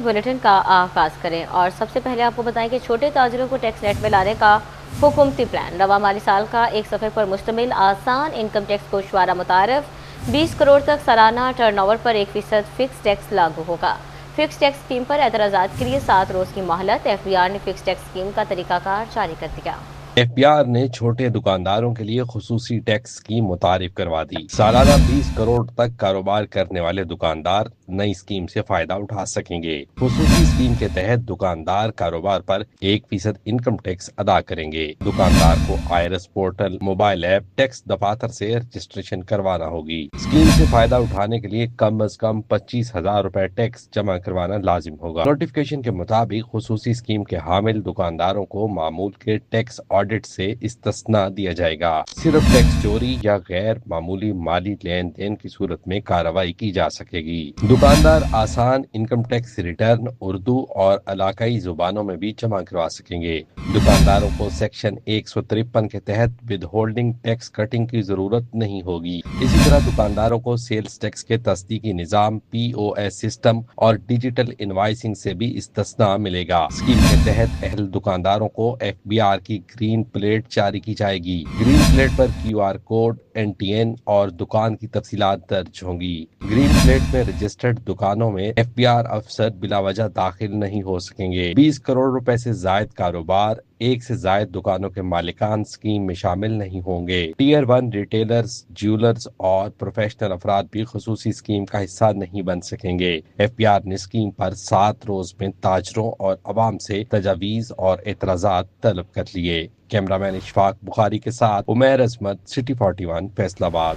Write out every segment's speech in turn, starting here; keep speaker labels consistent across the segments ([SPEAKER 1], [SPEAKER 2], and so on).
[SPEAKER 1] Bulletin का आगाज करें और सबसे पहले आपको बताएं कि छोटे ताजिरों को टैक्स नेट में लाने का हुकूमती प्लान। रवा माली साल का एक सफ़े पर मुश्तमिल आसान इनकम टैक्स गोशवारा मुतारफ 20 करोड़ तक सालाना टर्नओवर पर 1% फिक्स टैक्स लागू होगा। फिक्स टैक्स स्कीम पर एतराज़ात के लिए 7 रोज़ की मोहलत। FBI ने फिक्स टैक्स स्कीम का तरीकाकार जारी कर दिया।
[SPEAKER 2] FBI ने छोटे दुकानदारों के लिए खुसूसी टैक्स स्कीम मुतारिफ करवा दी। सालाना 20 करोड़ तक कारोबार करने वाले दुकानदार नई स्कीम से फायदा उठा सकेंगे। खुसूसी स्कीम के तहत दुकानदार कारोबार पर 1% इनकम टैक्स अदा करेंगे। दुकानदार को IRS portal, mobile app, tax दफातर से रजिस्ट्रेशन करवाना होगी। स्कीम से फायदा उठाने के लिए कम अज कम 25,000 रुपए टैक्स जमा करवाना लाजिम होगा। नोटिफिकेशन के मुताबिक खुसूसी स्कीम के हामिल दुकानदारों को मामूल के टैक्स ऑडिट से इस्तिस्ना दिया जाएगा। सिर्फ टैक्स चोरी या गैर मामूली माली लेन देन की सूरत में कार्रवाई की जा सकेगी। दुकानदार आसान इनकम टैक्स रिटर्न उर्दू और इलाकाई जुबानों में भी जमा करवा सकेंगे। दुकानदारों को सेक्शन 153 के तहत विद होल्डिंग टैक्स कटिंग की जरूरत नहीं होगी। इसी तरह दुकानदारों को सेल्स टैक्स के तस्दीकी निजाम, POS सिस्टम और डिजिटल इनवाइसिंग से भी इस्तिस्ना मिलेगा। स्कीम के तहत अहल दुकानदारों को FBR की ग्रीन प्लेट जारी की जाएगी। ग्रीन प्लेट पर QR कोड, NTN और दुकान की तफसीलात दर्ज होंगी। ग्रीन प्लेट में रजिस्टर्ड दुकानों में FBR अफसर बिलावजह दाखिल नहीं हो सकेंगे। 20 करोड़ रुपए से जायद कारोबार, एक से जायद दुकानों के मालिकान स्कीम में शामिल नहीं होंगे। Tier 1 रिटेलर्स, ज्वेलर्स और प्रोफेशनल अफराद भी खुसूसी स्कीम का हिस्सा नहीं बन सकेंगे। FBR ने स्कीम पर 7 रोज में ताजरों और अवाम से तजावीज और एतराजात तलब कर लिए। कैमरामैन इशफाक बुखारी के साथ उमैर अजमत, सिटी 41, फैसलाबाद।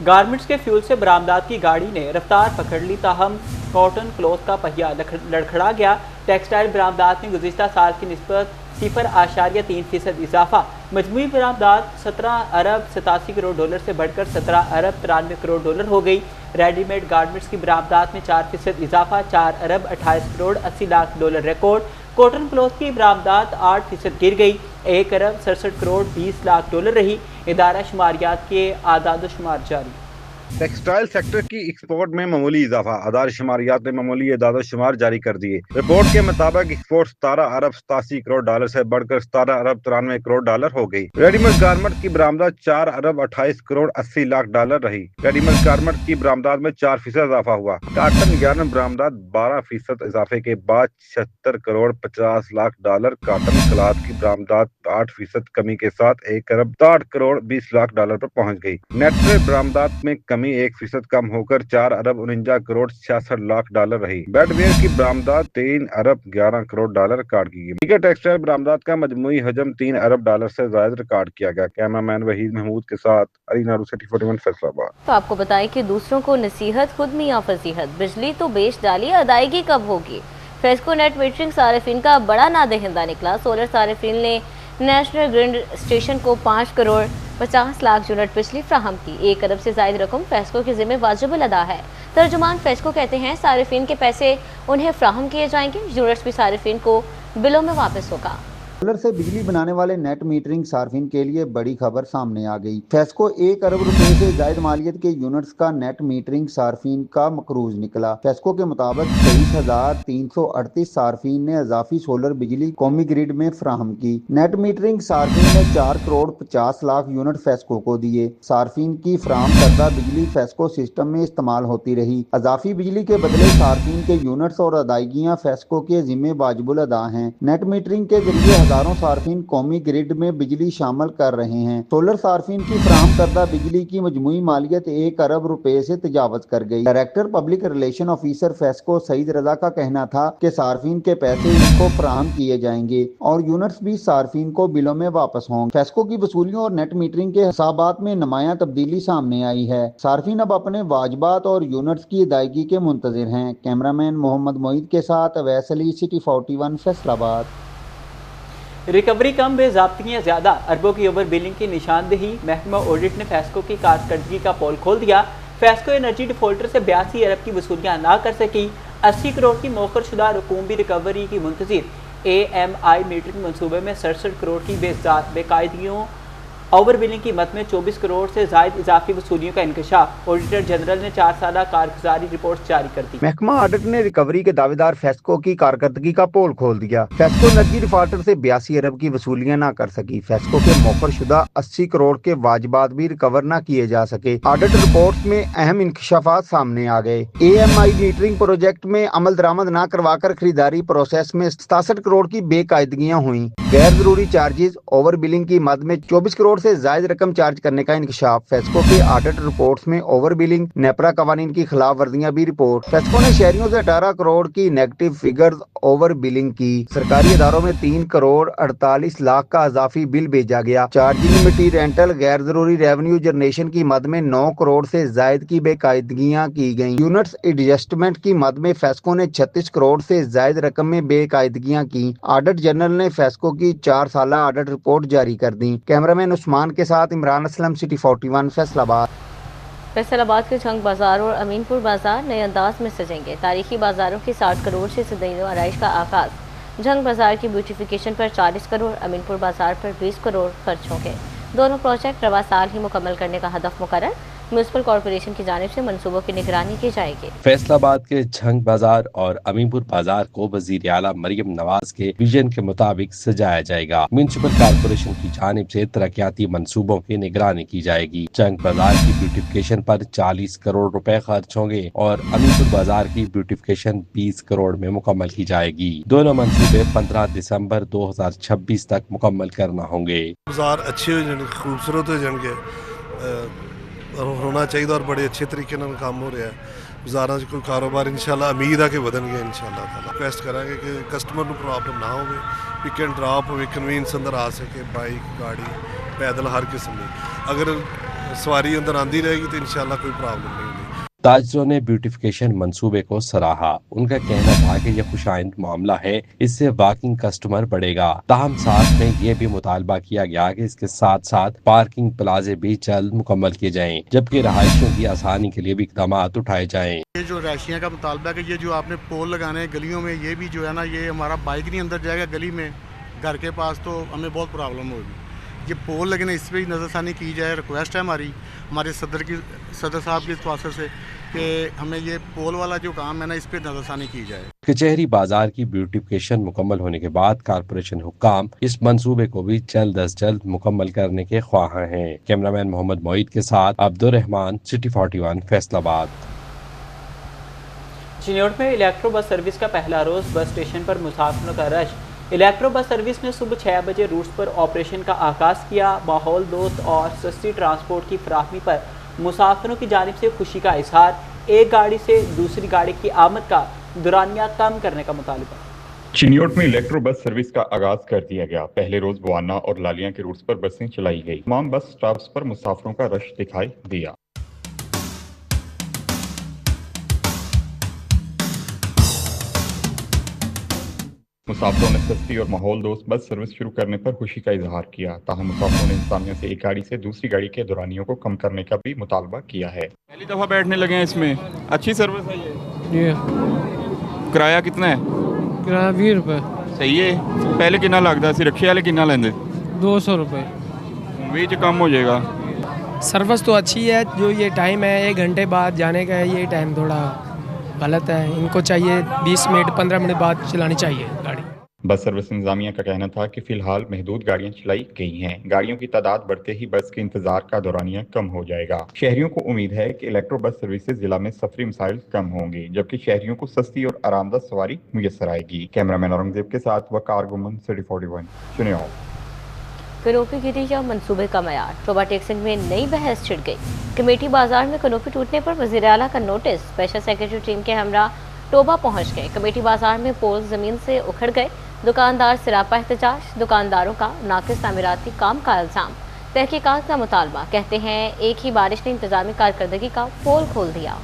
[SPEAKER 3] गारमेंट्स के फ्यूल से बरामदात की गाड़ी ने रफ्तार पकड़ ली, ताहम कॉटन क्लॉथ का पहिया लड़खड़ा गया। टेक्सटाइल बरामदात में गुज़िश्ता साल की निस्बत 0.3% इजाफा। मजमूई बरामदात 17 अरब 87 करोड़ डॉलर से बढ़कर 17 अरब 93 करोड़ डॉलर हो गई। रेडीमेड गारमेंट्स की बरामदात में 4% इजाफा, 4 अरब 28 crore 80 lakh dollar record. Cotton cloth की बरामदात 8% गिर गई, 1 अरब 67 करोड़ 20 लाख डॉलर रही। इदारा शुमारियात के आदाद शुमार जारी।
[SPEAKER 4] टेक्सटाइल सेक्टर की एक्सपोर्ट में मामूली इजाफा, आधार शुमारियात ने मामूली आदाद शुमार जारी कर दिए। रिपोर्ट के मुताबिक एक्सपोर्ट 17 अरब 87 करोड़ डॉलर से बढ़कर 17 अरब 93 करोड़ डॉलर हो गई। रेडीमेड गारमेंट की बरामदात 4 अरब 28 करोड़ 80 लाख डॉलर रही। रेडीमेड गारमेंट की बरामदात में 4% इजाफा हुआ। काटन यार्न बरामदात 12% इजाफे के बाद 76 crore 50 lakh dollar. Cotton cloth की बरामदात 8% कमी के साथ 1 अरब 60 करोड़ 20 लाख डॉलर पर पहुंच गई। नेटवेयर बरामदात में कमी 1% कम होकर 4 अरब 49 करोड़ 66 लाख डॉलर रही। बेडवेयर की बरामदात 3 अरब 11 करोड़ डॉलर रिकॉर्ड की गई। दीगर टेक्सटाइल बरामदात का मजमूई हजम 3 अरब डॉलर से ज्यादा रिकॉर्ड किया गया। कैमरामैन वहीद महमूद के साथ अली नारू, सिटी 41, फैसलाबाद।
[SPEAKER 1] तो आपको बताएं कि दूसरों को नसीहत खुद मियां फजीहत। बिजली तो बेच डाली, अदायगी कब होगी? फेस्को नेट मीटरिंग सारिफिन का बड़ा नादहिंदा निकला। सोलर सारिफिन ने नेशनल ग्रिड स्टेशन को 5 करोड़ 50 लाख यूनिट बिजली फ्राहम की। 1 अरब से ज्यादा रकम फेस्को के जिम्मे वाजिबुल अदा है। तर्जुमान फेस्को कहते हैं सारिफिन के पैसे उन्हें फ्राहम किए जाएंगे, यूनिट्स भी सारिफिन को बिलों में वापस होगा।
[SPEAKER 5] सोलर से बिजली बनाने वाले नेट मीटरिंग सार्फिन के लिए बड़ी खबर सामने आ गई। फेस्को 1 अरब रुपए से जायद मालियत के यूनिट्स का नेट मीटरिंग सार्फिन का मकरूज निकला। फेस्को के मुताबिक 23,338 सार्फिन ने इजाफी सोलर बिजली कौमी ग्रिड में फ्राहम की। नेट मीटरिंग सार्फिन ने 4 करोड़ 50 लाख यूनिट फेस्को को दिए। सार्फिन की फ्राहम करदा बिजली फेस्को सिस्टम में इस्तेमाल होती रही। इजाफी बिजली के बदले सार्फिन के यूनिट्स और अदायगियाँ फेस्को के जिम्मे वाजिबुल अदा हैं। नेट मीटरिंग के जरिए हजारों सार्फिन कौमी ग्रिड में बिजली शामिल कर रहे हैं। सोलर सार्फिन की फ्राहम करदा बिजली की मजमूई मालियत 1 अरब रुपए से तजावज कर गई। Director public relation officer FESCO Saeed Raza का कहना था कि सार्फिन के पैसे इनको फ्राहम किए जाएंगे और यूनिट्स भी सार्फिन को बिलों में वापस होंगे। फेस्को की वसूलियों और नेट मीटरिंग के हिसाबात में नुमायां तब्दीली सामने आई है। सार्फिन अब अपने वाजबात और यूनिट्स की अदायगी के मुंतजिर हैं। कैमरामैन मोहम्मद मोईद के साथ अवैस अली, सिटी 41, फैसलाबाद।
[SPEAKER 3] रिकवरी कम बेज़ाब्तियाँ ज़्यादा, अरबों की ओवर बिलिंग की निशानदेही। महकमा ऑडिट ने फेस्को की कारकर्दगी का पोल खोल दिया। फेस्को एनर्जी डिफॉल्टर से 82 अरब की वसूलियाँ ना कर सकी। 80 करोड़ की मौखर शुदा रकूमी रिकवरी की मुंतजिर। AMI मीटरिंग मनसूबे में 67 करोड़ की बेकायदगियों ओवर बिलिंग की मद में 24 करोड़ से जायद इजाफी वसूलियों का इंकशाफ। ऑडिटर जनरल ने 4 साल कारगुजारी रिपोर्ट जारी कर दी।
[SPEAKER 5] महकमा ऑडिट ने रिकवरी के दावेदार फेस्को की कारकर्दगी का पोल खोल दिया। फेस्को नकदी डिफाल्टर से 82 अरब की वसूलियां ना कर सकी। फेस्को के मौफर शुदा 80 करोड़ के वाजिबात भी रिकवर ना किए जा सके। ऑडिट रिपोर्ट में अहम इंकशाफात सामने आ गए। AMI मीटरिंग प्रोजेक्ट में अमल दरामद ना करवाकर खरीदारी प्रोसेस में 67 करोड़ की बेकायदगियां हुई। गैर जरूरी चार्जेस, ओवर बिलिंग की मद में 24 करोड़ से जायद रकम चार्ज करने का इंकशाफ। फेस्को के ऑडिट रिपोर्ट्स में ओवर बिलिंग, नेपरा कवानीन की खिलाफ वर्जियां भी रिपोर्ट। फेस्को ने शहरियों से 18 करोड़ की नेगेटिव फिगर्स ओवर बिलिंग की। सरकारी इदारों में 3 करोड़ 48 लाख का इजाफी बिल भेजा गया। चार्जिंग, मिट्टी रेंटल, गैर जरूरी रेवेन्यू जनरेशन की मद में 9 करोड़ से जायद की बेकायदगियां की गयी। यूनिट्स एडजस्टमेंट की मद में फेस्को ने 36 करोड़ से जायद रकम में बेकायदगियां की। ऑडिट जनरल ने फेस्को की 4 साल ऑडिट रिपोर्ट जारी कर दी। कैमरामैन उस्मान के साथ इमरान असलम, सिटी 41, फैसलाबाद।
[SPEAKER 1] फैसलाबाद के जंग बाजार और अमीनपुर बाजार नए अंदाज में सजेंगे। तारीखी बाजारों की 60 करोड़ से ज़मीनों आराइश का आगाज। जंग बाजार की ब्यूटिफिकेशन पर 40 करोड़, अमीनपुर बाजार पर 20 करोड़ खर्च होंगे। दोनों प्रोजेक्ट रवा साल ही मुकम्मल करने का हदफ मुकर्रर। म्यूनसिपल कॉरपोरेशन की जानिब से मंसूबों की निगरानी की जाएगी।
[SPEAKER 2] फैसलाबाद के झंग बाजार और अमीनपुर बाजार को वजीर आला मरियम नवाज के विजन के मुताबिक सजाया जाएगा। म्यूनसिपल कॉरपोरेशन की जानिब से तरक्याती मंसूबों की निगरानी की जाएगी। झंग बाजार की ब्यूटिफिकेशन पर 40 करोड़ रुपए खर्च होंगे और अमीनपुर बाजार की ब्यूटिफिकेशन 20 करोड़ में मुकम्मल की जाएगी। दोनों मंसूबे 15 दिसंबर 2026 तक मुकम्मल करना होंगे।
[SPEAKER 6] बाजार अच्छे हो जाएंगे, खूबसूरत हो जाएंगे होना चाहिए और बड़े अच्छे तरीके ਨਾਲ काम हो रहा है। बाजारां 'ਚ कोई कारोबार इंशाल्लाह उम्मीद है कि ਵਧਣਗੇ इंशाल्लाह ताला। रिक्वेस्ट करांगे कि कस्टमर ਨੂੰ प्रॉब्लम ना होवे, पिक एंड ड्रॉप होवे, कन्वीनियंस अंदर आ सके, बाइक, गाड़ी, पैदल हर किस्म की। अगर सवारी अंदर आंदी रहेगी तो इंशाल्लाह कोई प्रॉब्लम नहीं होगी।
[SPEAKER 2] ताजरों ने ब्यूटिफिकेशन मंसूबे को सराहा। उनका कहना था कि यह खुशाइंद मामला है, इससे वॉकिंग कस्टमर बढ़ेगा। ताहम साथ में ये भी मुतालबा किया गया कि इसके साथ साथ पार्किंग प्लाजे भी जल्द मुकम्मल किए जाएं, जबकि रहायशियों की आसानी के लिए भी इकदाम उठाए जाएं।
[SPEAKER 7] ये जो रहायशियों का मुतालबा है कि ये जो आपने पोल लगाने हैं गलियों में, ये भी जो है ना, ये हमारा बाइक नहीं अंदर जाएगा गली में, घर के पास, तो हमें बहुत प्रॉब्लम होगी। ये पोल लगने इस पर ही नज़रसानी की जाए। रिक्वेस्ट है हमारे सदर साहब की तवासर से कि हमें ये पोल वाला जो काम है ना, इस पर नज़रसानी की जाए।
[SPEAKER 2] कचहरी बाजार की ब्यूटिफिकेशन मुकम्मल होने के बाद कारपोरेशन हुक्काम इस मंसूबे को भी जल्द अज जल्द मुकम्मल करने के ख्वाह हैं। कैमरामैन मोहम्मद मोईद के साथ अब्दुल रहमान, सिटी 41, फैसलाबाद।
[SPEAKER 3] चिन्योट में इलेक्ट्रो बस सर्विस का पहला रोज़ बस स्टेशन पर मुसाफिरों का रश। इलेक्ट्रो बस सर्विस ने सुबह 6 बजे रूट्स पर ऑपरेशन का आगाज़ किया। माहौल दोस्त और सस्ती ट्रांसपोर्ट की फराहमी पर मुसाफिरों की जानिब से खुशी का इजहार। एक गाड़ी से दूसरी गाड़ी की आमद का दुरानिया कम करने का मुतालिबा।
[SPEAKER 8] चिन्योट में इलेक्ट्रो बस सर्विस का आगाज कर दिया गया। पहले रोज बुआना और लालिया के रूट्स पर बसें चलाई गई। तमाम बस स्टॉप्स पर मुसाफिरों का रश दिखाई दिया। मुसाफिरों ने सस्ती और माहौल दोस्त बस सर्विस शुरू करने पर खुशी का इजहार किया। ताहम मुसाफिरों ने इंसानियत से एक गाड़ी से दूसरी गाड़ी के दौरानियों को कम करने का भी मुतालबा किया है।
[SPEAKER 9] पहली दफ़ा बैठने लगे हैं इसमें, अच्छी सर्विस है ये। किराया कितना है?
[SPEAKER 10] किराया 20 रुपये।
[SPEAKER 9] सही है। पहले कितना लगता सी, रिक्शे वाले कितना लेंगे?
[SPEAKER 10] 200 रुपये।
[SPEAKER 9] बीच कम हो जाएगा।
[SPEAKER 10] सर्विस तो अच्छी है। जो ये टाइम है 1 घंटे बाद जाने का है, ये टाइम थोड़ा गलत है। इनको चाहिए 20 मिनट 15 मिनट बाद चलानी चाहिए गाड़ी।
[SPEAKER 8] बस सर्विस इंतजामिया का कहना था कि फिलहाल महदूद गाड़ियां चलाई गई हैं। गाड़ियों की तादाद बढ़ते ही बस के इंतजार का दौरानिया कम हो जाएगा। शहरियों को उम्मीद है कि इलेक्ट्रो बस सर्विस से जिला में सफरी मसाइल कम होंगे, जबकि शहरियों को सस्ती और आरामदा सवारी मुयसर आएगी। कैमरामैन औरंगजेब के साथ वकार गुमन, सिटी 41, चुनियाल।
[SPEAKER 1] कनोपी गिरी या मंसूबे का मयार। शोभा टेक्सिंग में नई बहस छिड़ गई। कमेटी बाजार में कनोपी टूटने पर वज़ीर आला का नोटिस। स्पेशल सेक्रेटरी टीम के हमरा टोबा पहुंच गए। कमेटी बाजार में पोल जमीन से उखड़ गए। दुकानदार सिरापा एहतजाज। दुकानदारों का नाकिस तामीराती काम का इल्ज़ाम। तहकीकात का मुतालबा। कहते हैं एक ही बारिश ने इंतजामी कारकर्दगी का पोल खोल दिया।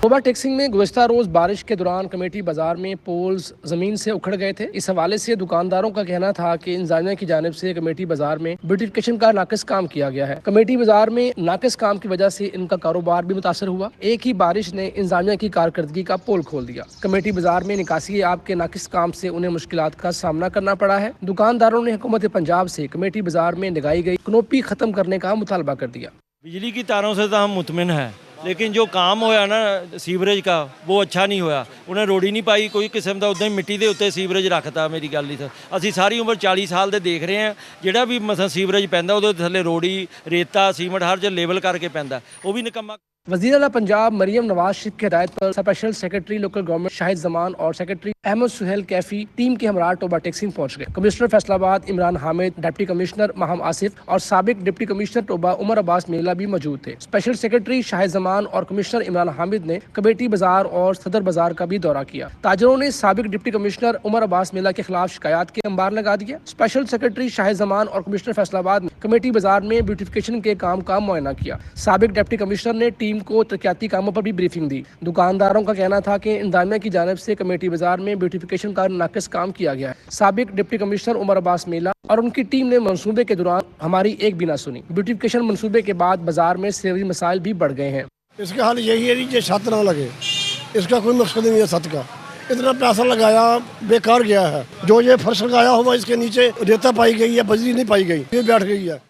[SPEAKER 11] टोबा टेक्सिंग में गुज़श्ता रोज बारिश के दौरान कमेटी बाजार में पोल्स जमीन से उखड़ गए थे। इस हवाले से दुकानदारों का कहना था कि इंतजामिया की जानिब से कमेटी बाजार में ब्यूटिफिकेशन का नाकिस काम किया गया है। कमेटी बाजार में नाकिस काम की वजह से इनका कारोबार भी मुतासर हुआ। एक ही बारिश ने इंतजामिया की कारकर्दगी का पोल खोल दिया। कमेटी बाजार में निकासी आब के नाकिस काम से उन्हें मुश्किलात का सामना करना पड़ा है। दुकानदारों ने हुकूमत पंजाब से कमेटी बाजार में लगाई गई कनोपी खत्म करने का मुतालबा कर दिया।
[SPEAKER 12] बिजली की तारों से तो हम मुतमिन है, लेकिन जो काम होया ना सीवरेज का वो अच्छा नहीं होया। उन्हें रोड़ी नहीं पाई कोई किस्म का, उदा ही मिट्टी के उत्ते सीवरेज रखता। मेरी गल नहीं, असी सारी उम्र 40 साल ਦੇ देख रहे हैं ਜਿਹੜਾ भी मसा सीवरेज पैंदा ਉਹਦੇ ਥੱਲੇ रोड़ी रेता सीमेंट हर जगह लेवल करके पैंदा, वो भी निकम्मा।
[SPEAKER 11] वज़ीर आला पंजाब मरियम नवाज शरीफ की हिदायत पर special secretary local government Shahid Zaman और सेक्रेटरी अहमद सुहेल कैफी टीम के हमरा टोबा टेक्सिंग पहुंच गए। Commissioner Faisalabad Imran Hamid, deputy commissioner Maham Asif और साबिक डिप्टी कमिश्नर टोबा उमर अब्बास मेला भी मौजूद थे। स्पेशल सेक्रेटरी शाहिद जमान और कमिश्नर इमरान हामिद ने कमेटी बाजार और सदर बाजार का भी दौरा किया। ताजरों ने साबिक डिप्टी कमिश्नर उमर अब्बास मेला के खिलाफ शिकायत के अंबार लगा दिया। स्पेशल सेक्रेटरी शाहिद जमान और कमिश्नर फैसलाबाद ने कमेटी बाजार में ब्यूटिफिकेशन के काम का मुआयना किया। साबिक डिप्टी कमिश्नर ने टीम को तरक्याती कामों पर भी ब्रीफिंग दी। दुकानदारों का कहना था कि इंतजामिया की जानिब से कमेटी बाजार में ब्यूटिफिकेशन का नाकिस काम किया गया है। साबिक डिप्टी कमिश्नर उमर अब्बास मेला और उनकी टीम ने मंसूबे के दौरान हमारी एक भी ना सुनी। ब्यूटिफिकेशन मंसूबे के बाद बाजार में सेवरी मसाइल भी बढ़ गए हैं।
[SPEAKER 13] इसका हल यही है कि छत ना लगे, इसका कोई मकसद नहीं है। छत का इतना पैसा लगाया बेकार गया है। जो ये फर्श लगाया हुआ इसके नीचे रेता पाई गई है, बजरी नहीं पाई गई, ये बैठ गई है।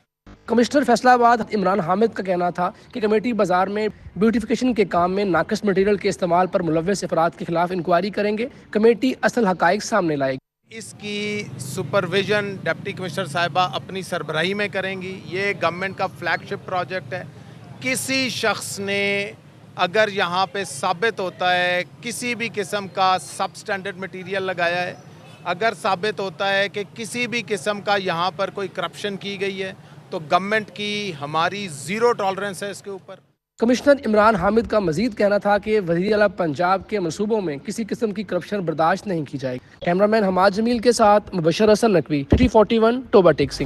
[SPEAKER 11] कमिश्नर फैसलाबाद इमरान हामिद का कहना था कि कमेटी बाजार में ब्यूटिफिकेशन के काम में नाकिस मटेरियल के इस्तेमाल पर मुलव्वस अफराद के खिलाफ इंक्वायरी करेंगे। कमेटी असल हकाइक सामने लाएगी।
[SPEAKER 14] इसकी सुपरविजन डिप्टी कमिश्नर साहिबा अपनी सरबराही में करेंगी। ये गवर्नमेंट का फ्लैगशिप प्रोजेक्ट है। किसी शख्स ने अगर यहाँ पे साबित होता है किसी भी किस्म का सब स्टैंडर्ड मटीरियल लगाया है, अगर साबित होता है कि किसी भी किस्म का यहाँ पर कोई करप्शन की गई है, तो गवर्नमेंट की हमारी ज़ीरो टॉलरेंस है इसके ऊपर।
[SPEAKER 11] कमिश्नर इमरान हामिद का मजीद कहना था कि वज़ीर आला पंजाब के मनसूबों में किसी किस्म की करप्शन बर्दाश्त नहीं की जाएगी। कैमरामैन हमाद जमील के साथ मुबशर हसन नकवी, 341 टोबा टेक्सिंग।